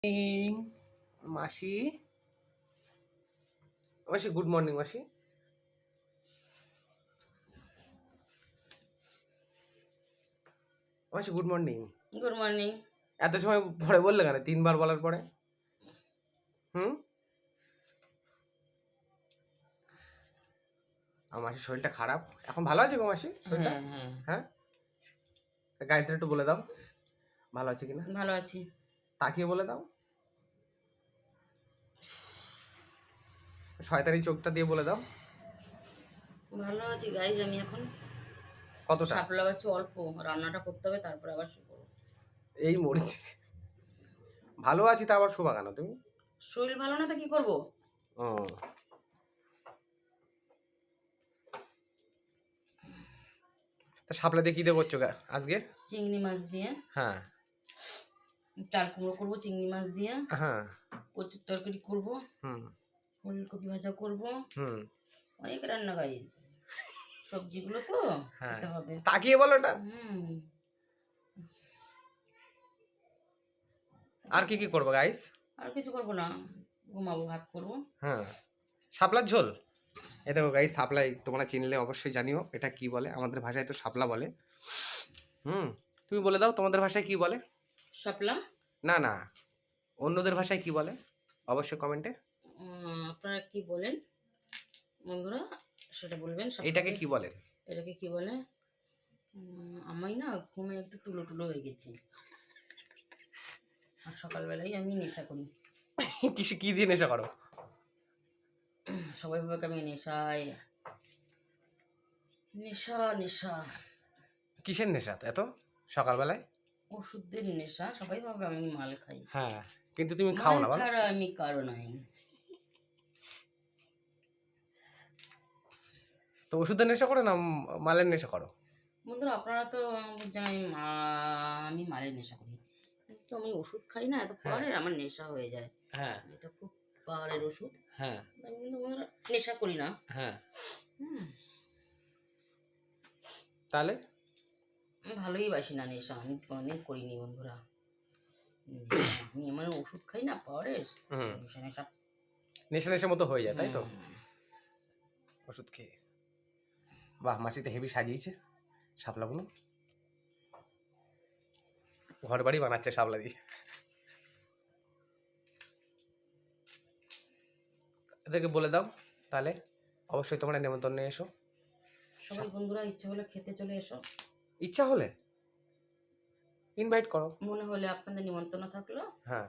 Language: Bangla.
মর্নিং মাসি। মাসি গুড মর্নিং মাসি। মাসি গুড মর্নিং। Good morning. এত সময় পরে বললে কেন, 3বার বলার পরে? আমার মাসির শরীরটা খারাপ, এখন ভালো আছে গো মাসি শরীরটা? হ্যাঁ, গায়ত্রী একটু বলে দাও ভালো আছে কিনা। ভালো আছি। তাকিয়ে বলে দাও, শয়তানি চোখটা দিয়ে বলে দাও। ভালো আছি গাইজ। আমি এখন কতটা শাপলা বাচ্চা অল্প, রান্নাটা করতে হবে তারপরে আবার শুরু করবো। এই মরেছি। ভালো আছি তা আবার শোভা কেন তুমি? শরীর ভালো না তা কি করবো? ও তা শাপলা দিয়ে কি দিয়ে করছো আজকে? চিংড়ি মাছ দিয়ে। হ্যাঁ চাল কুমড়ো করবো চিংড়ি মাছ দিয়ে। হ্যাঁ। কচুর তরকারি করবো। হুম ফুলকপি ভাজা করবো। হুম। অনেক রান্না গাইজ, সবজিগুলো তো খেতে হবে। তাকিয়ে বলো এটা। আর কি কি করবো গাইস? আর কিছু করবো না, ঘুমাবো, ভাত করবো। হ্যাঁ, শাপলার ঝোল। এ দেখো গাইস, শাপলাই তোমরা চিনলে অবশ্যই জানিও এটা কি বলে। আমাদের ভাষায় তো শাপলা বলে। তুমি বলে দাও তোমাদের ভাষায় কি বলে। শাপলা না না, অন্যদের ভাষায় কি বলে অবশ্যই কমেন্টে। আপনারা কি বলেন বন্ধুরা সেটা বলবেন। এটাকে কি বলেন? এটাকে কি বলে? আমি না ঘুমে একটু টুলো টুলো হয়ে গেছি, আর সকালবেলায় আমি নেশা করি। কি দিয়ে নেশা করো? সবাই ভাবে আমি নেশায়, নেশা নেশা। কিসের নেশা এত সকালবেলায়? ওষুধের নেশা। সবাই ভাবে আমি মাল খাই। হ্যাঁ, কিন্তু তুমি খাও না। মাল ছাড়া আমি কারো নাই। তো ওষুধের নেশা করো না মালের নেশা করো? বন্ধুরা আপনারা তো জানেন আমি মালের নেশা করি, কিন্তু আমি ওষুধ খাই না, এত পাওয়ারের আমার নেশা হয়ে যায়। হ্যাঁ, এটা খুব পাওয়ারের ওষুধ। হ্যাঁ আমি কিন্তু বন্ধুরা নেশা করি না। হ্যাঁ। হুম, তাহলে আমি ভালোই বাসি না নেশা, আমি কোনোদিন করিনি বন্ধুরা। আমি আমার ওষুধ খাই না পাওয়ারের, নেশা নেশা নেশা নেশা মতো হয়ে যায়, তাই তো? ওষুধ খেয়ে। বাহ, মাসিতে হেভি সাজিয়েছে শাপলাগুলো, ঘর বাড়ি বানাচ্ছে শাপলা দিয়ে। এদেরকে বলে দাও তাহলে অবশ্যই তোমরা নেমন্তন্নে এসো। সবাই বন্ধুরা ইচ্ছে হলে খেতে চলে এসো। ইচ্ছা হলে ইনভাইট করো, মনে হলে আপনাদের নিমন্ত্রণ থাকলো। হ্যাঁ।